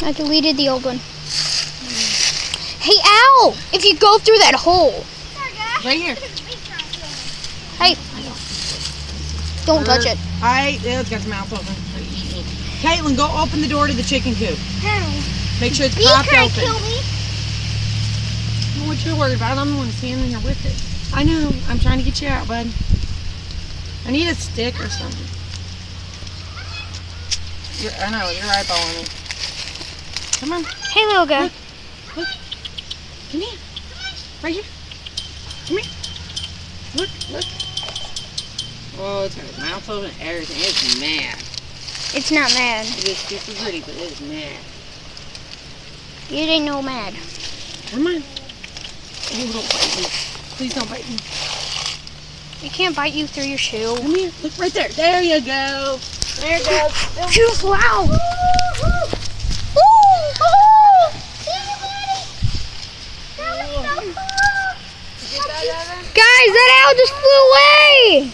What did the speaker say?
I deleted the old one. Hey, ow! If you go through that hole. Right here. Hey. Don't touch it. It's got the mouth open. Caitlin, go open the door to the chicken coop. Make sure it's propped open. Kill me. I don't know what you're worried about. I'm the one standing here with it. I know. I'm trying to get you out, bud. I need a stick or something. I know, you're eyeballing me. Come on. Hey, little guy. Look. Come here. Right here. Come here. Look. Oh, it's got its mouth open and everything. It's mad. It's not mad. It is super pretty, but it is mad. It ain't no mad. Come on. Oh, don't bite me. Please don't bite me. It can't bite you through your shoe. Come here. Look right there. There you go. There it goes. Wow. Guys, that owl just flew away.